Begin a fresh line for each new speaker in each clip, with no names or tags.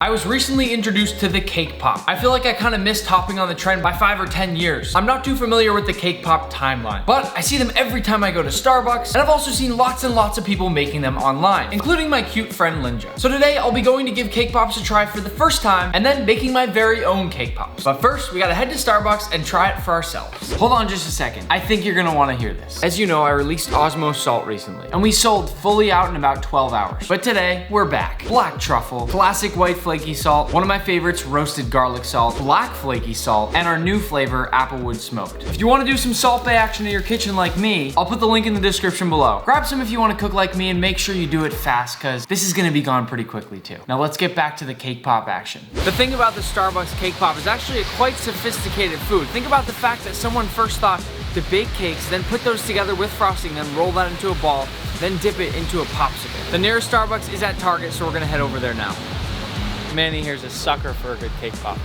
I was recently introduced to the cake pop. I feel like I kind of missed hopping on the trend by 5 or 10 years. I'm not too familiar with the cake pop timeline, but I see them every time I go to Starbucks, and I've also seen lots and lots of people making them online, including my cute friend Lynja. So today I'll be going to give cake pops a try for the first time, and then making my very own cake pops. But first, we gotta head to Starbucks and try it for ourselves. Hold on just a second. I think you're gonna wanna hear this. As you know, I released Osmo Salt recently, and we sold fully out in about 12 hours. But today, we're back. Black truffle, classic white flaky salt, one of my favorites, roasted garlic salt, black flaky salt, and our new flavor, applewood smoked. If you want to do some Salt Bae action in your kitchen like me, I'll put the link in the description below. Grab some if you want to cook like me, and make sure you do it fast, because this is going to be gone pretty quickly too. Now let's get back to the cake pop action. The thing about the Starbucks cake pop is actually a quite sophisticated food. Think about the fact that someone first thought to bake cakes, then put those together with frosting, then roll that into a ball, then dip it into a popsicle. The nearest Starbucks is at Target, so we're gonna head over there now. Manny here's a sucker for a good cake pop.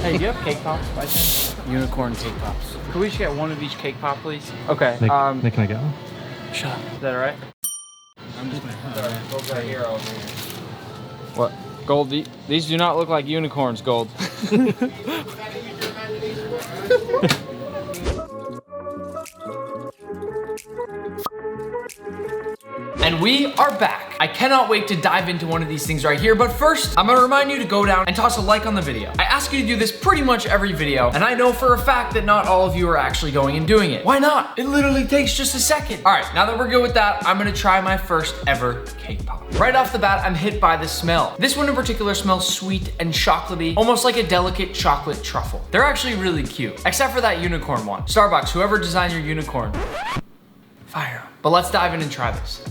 Hey, do you have cake pops by chance? Unicorn cake pops. Could we just get one of each cake pop, please? Okay.
Nick, can I get one?
Shut up. Is that all right?
I'm just gonna
Gold's right here over here. What? Gold, these do not look like unicorns, Gold. And we are back. I cannot wait to dive into one of these things right here, but first, I'm gonna remind you to go down and toss a like on the video. I ask you to do this pretty much every video, and I know for a fact that not all of you are actually going and doing it. Why not? It literally takes just a second. All right, now that we're good with that, I'm gonna try my first ever cake pop. Right off the bat, I'm hit by the smell. This one in particular smells sweet and chocolatey, almost like a delicate chocolate truffle. They're actually really cute, except for that unicorn one. Starbucks, whoever designed your unicorn, fire. But let's dive in and try this.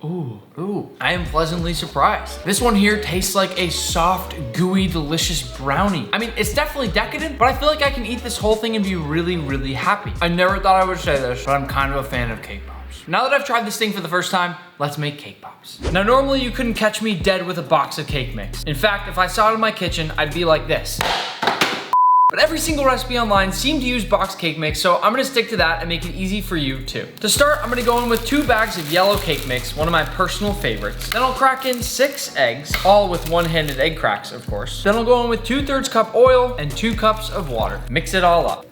Ooh, I am pleasantly surprised. This one here tastes like a soft, gooey, delicious brownie. I mean, it's definitely decadent, but I feel like I can eat this whole thing and be really, really happy. I never thought I would say this, but I'm kind of a fan of cake pops. Now that I've tried this thing for the first time, let's make cake pops. Now, normally you couldn't catch me dead with a box of cake mix. In fact, if I saw it in my kitchen, I'd be like this. But every single recipe online seemed to use boxed cake mix, so I'm gonna stick to that and make it easy for you too. To start, I'm gonna go in with 2 bags of yellow cake mix, one of my personal favorites. Then I'll crack in 6 eggs, all with one-handed egg cracks, of course. Then I'll go in with 2/3 cup oil and 2 cups of water. Mix it all up.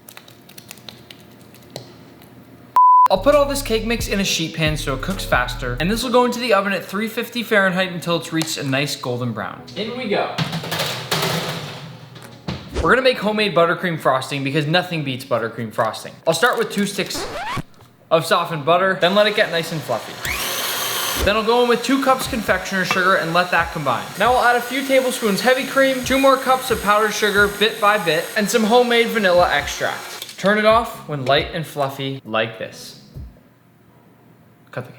I'll put all this cake mix in a sheet pan so it cooks faster, and this will go into the oven at 350 Fahrenheit until it's reached a nice golden brown. In we go. We're gonna make homemade buttercream frosting because nothing beats buttercream frosting. I'll start with 2 sticks of softened butter, then let it get nice and fluffy. Then I'll go in with 2 cups confectioner sugar and let that combine. Now I'll add a few tablespoons heavy cream, 2 more cups of powdered sugar bit by bit, and some homemade vanilla extract. Turn it off when light and fluffy like this. Cut the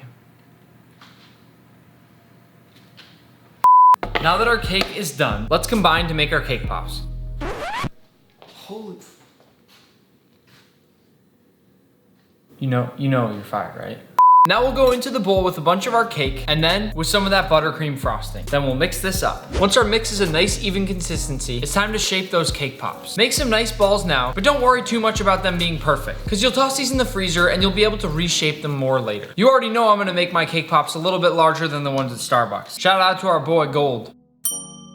camera. Now that our cake is done, let's combine to make our cake pops. Holy. You know you're fired, right? Now we'll go into the bowl with a bunch of our cake and then with some of that buttercream frosting. Then we'll mix this up. Once our mix is a nice even consistency, it's time to shape those cake pops. Make some nice balls now, but don't worry too much about them being perfect, because you'll toss these in the freezer and you'll be able to reshape them more later. You already know I'm gonna make my cake pops a little bit larger than the ones at Starbucks. Shout out to our boy Gold.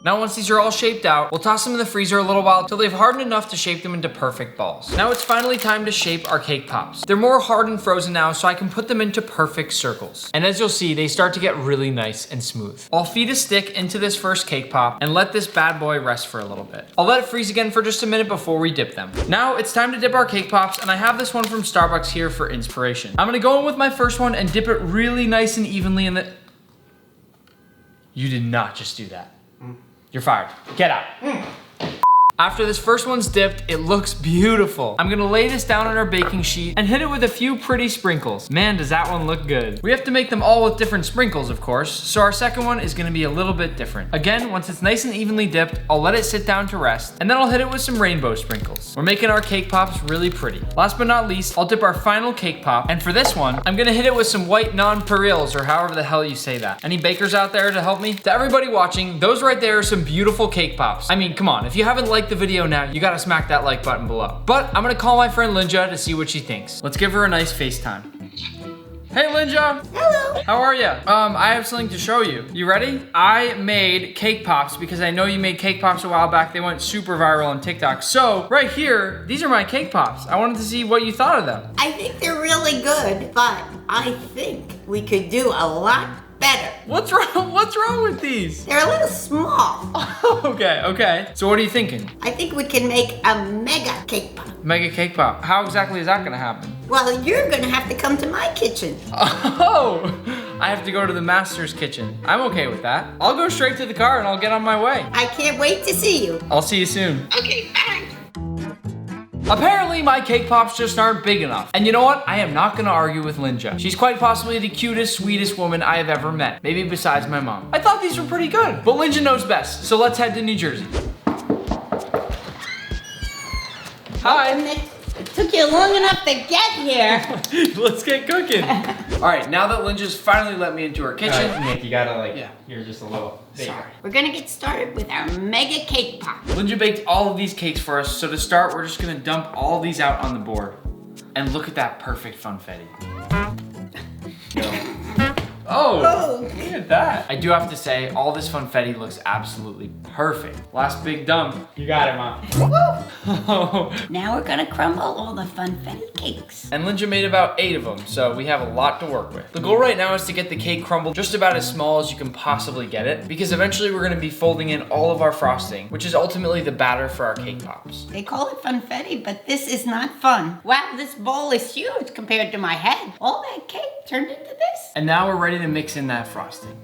Now once these are all shaped out, we'll toss them in the freezer a little while until they've hardened enough to shape them into perfect balls. Now it's finally time to shape our cake pops. They're more hard and frozen now, so I can put them into perfect circles. And as you'll see, they start to get really nice and smooth. I'll feed a stick into this first cake pop and let this bad boy rest for a little bit. I'll let it freeze again for just a minute before we dip them. Now it's time to dip our cake pops, and I have this one from Starbucks here for inspiration. I'm gonna go in with my first one and dip it really nice and evenly in the... You did not just do that. You're fired. Get out. After this first one's dipped, it looks beautiful. I'm gonna lay this down on our baking sheet and hit it with a few pretty sprinkles. Man, does that one look good. We have to make them all with different sprinkles, of course, so our second one is gonna be a little bit different. Again, once it's nice and evenly dipped, I'll let it sit down to rest, and then I'll hit it with some rainbow sprinkles. We're making our cake pops really pretty. Last but not least, I'll dip our final cake pop, and for this one, I'm gonna hit it with some white nonpareils, or however the hell you say that. Any bakers out there to help me? To everybody watching, those right there are some beautiful cake pops. I mean, come on, if you haven't liked the video now, you gotta smack that like button below. But I'm gonna call my friend Lynja to see what she thinks. Let's give her a nice FaceTime. Hey, Lynja.
Hello.
How are you? I have something to show you. You ready? I made cake pops because I know you made cake pops a while back. They went super viral on TikTok. So right here, these are my cake pops. I wanted to see what you thought of them.
I think they're really good, but I think we could do a lot better.
What's wrong? What's wrong with these?
They're a little small.
Okay. So what are you thinking?
I think we can make a mega cake pop.
Mega cake pop. How exactly is that gonna happen?
Well, you're gonna have to come to my kitchen.
Oh, I have to go to the master's kitchen. I'm okay with that. I'll go straight to the car and I'll get on my way.
I can't wait to see you.
I'll see you soon.
Okay, bye.
Apparently my cake pops just aren't big enough. And you know what? I am not gonna argue with Lynja. She's quite possibly the cutest, sweetest woman I have ever met. Maybe besides my mom. I thought these were pretty good, but Lynja knows best. So let's head to New Jersey. Hi.
It took you long enough to get here.
Let's get cooking. All right, now that Lynja's finally let me into her kitchen.
Nick, you gotta you're just a little bigger.
Sorry. We're gonna get started with our mega cake pop.
Lynja baked all of these cakes for us, so to start, we're just gonna dump all these out on the board. And look at that perfect funfetti. Oh, look at that. I do have to say, all this funfetti looks absolutely perfect. Last big dump.
You got it, Mom.
Now we're gonna crumble all the funfetti cakes.
And Lynja made about 8 of them, so we have a lot to work with. The goal right now is to get the cake crumbled just about as small as you can possibly get it, because eventually we're gonna be folding in all of our frosting, which is ultimately the batter for our cake pops.
They call it funfetti, but this is not fun. Wow, this bowl is huge compared to my head. All that cake turned into this.
And now we're ready to mix in that frosting.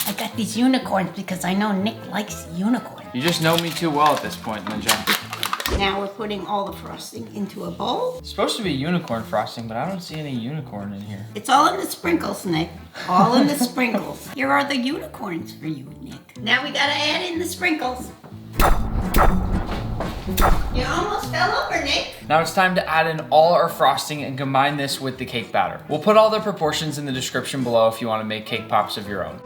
I got these unicorns because I know Nick likes unicorns.
You just know me too well at this point, Lynja.
Now we're putting all the frosting into a bowl.
It's supposed to be unicorn frosting, but I don't see any unicorn in here.
It's all in the sprinkles, Nick. All in the sprinkles. Here are the unicorns for you, Nick. Now we gotta add in the sprinkles. You almost fell over, Nick.
Now it's time to add in all our frosting and combine this with the cake batter. We'll put all the proportions in the description below if you want to make cake pops of your own.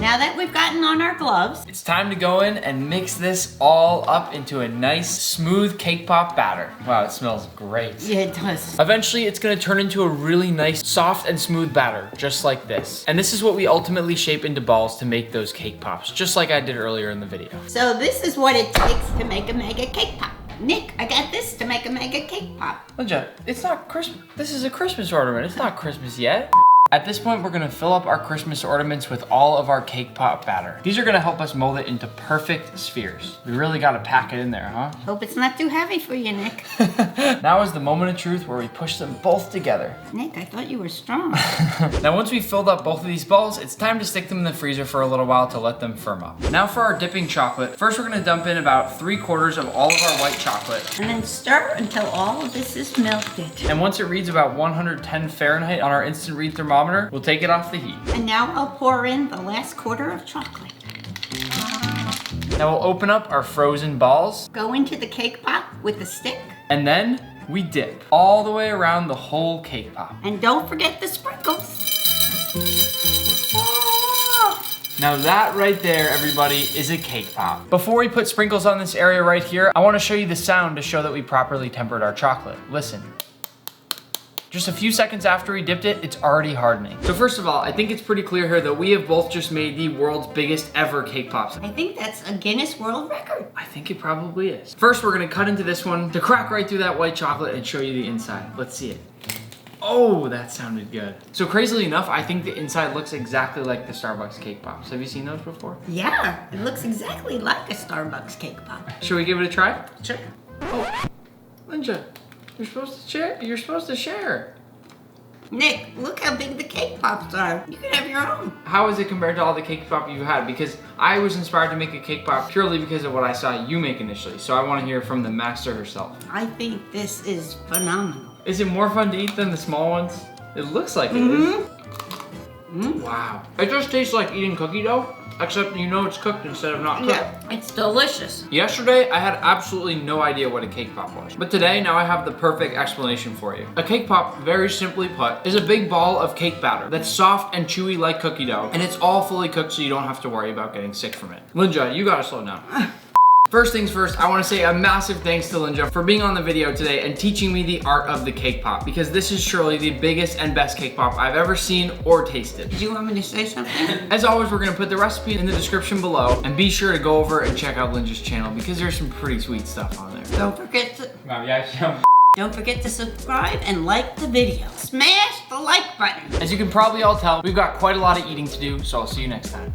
Now that we've gotten on our gloves,
It's time to go in and mix this all up into a nice, smooth cake pop batter. Wow, it smells great.
yeah, it does.
Eventually, it's gonna turn into a really nice, soft and smooth batter, just like this. And this is what we ultimately shape into balls to make those cake pops, just like I did earlier in the video.
So this is what it takes to make a mega cake pop. Nick, I got this to make a mega cake pop.
Lynja, it's not Christmas. This is a Christmas ornament. It's not Christmas yet. At this point, we're gonna fill up our Christmas ornaments with all of our cake pop batter. These are gonna help us mold it into perfect spheres. We really gotta pack it in there, huh?
Hope it's not too heavy for you, Nick.
Now is the moment of truth where we push them both together.
Nick, I thought you were strong.
Now once we've filled up both of these balls, it's time to stick them in the freezer for a little while to let them firm up. Now for our dipping chocolate, first we're gonna dump in about 3/4 of all of our white chocolate.
And then stir until all of this is melted.
And once it reads about 110 Fahrenheit on our instant read thermometer, we'll take it off the heat.
And now I'll pour in the last quarter of chocolate.
Now we'll open up our frozen balls,
Go into the cake pop with a stick.
and then we dip all the way around the whole cake pop.
And don't forget the sprinkles.
Now that right there, everybody, is a cake pop. Before we put sprinkles on this area right here, I wanna show you the sound to show that we properly tempered our chocolate. Listen. Just a few seconds after we dipped it, it's already hardening. So first of all, I think it's pretty clear here that we have both just made the world's biggest ever cake pops.
I think that's a Guinness World Record.
I think it probably is. First, we're gonna cut into this one to crack right through that white chocolate and show you the inside. Let's see it. Oh, that sounded good. So crazily enough, I think the inside looks exactly like the Starbucks cake pops. Have you seen those before?
Yeah, it looks exactly like a Starbucks cake pop.
Should we give it a try?
Sure.
Oh, Lynja, you're supposed to share. You're supposed to share.
Nick, look how big the cake pops are. You can have your own.
How is it compared to all the cake pop you've had? Because I was inspired to make a cake pop purely because of what I saw you make initially. So I want to hear from the master herself.
I think this is phenomenal.
Is it more fun to eat than the small ones? It looks like it is. Wow. It just tastes like eating cookie dough, except you know it's cooked instead of not cooked.
Yeah, it's delicious.
Yesterday, I had absolutely no idea what a cake pop was. But today, now I have the perfect explanation for you. A cake pop, very simply put, is a big ball of cake batter that's soft and chewy like cookie dough, and it's all fully cooked so you don't have to worry about getting sick from it. Lynja, you gotta slow down. First things first, I want to say a massive thanks to Lynja for being on the video today and teaching me the art of the cake pop, because this is surely the biggest and best cake pop I've ever seen or tasted.
Did you want me to say something?
As always, we're gonna put the recipe in the description below, and be sure to go over and check out Lynja's channel because there's some pretty sweet stuff on there.
Don't forget to
Wow, yeah,
Don't forget to subscribe and like the video. Smash the like button.
As you can probably all tell, we've got quite a lot of eating to do, so I'll see you next time.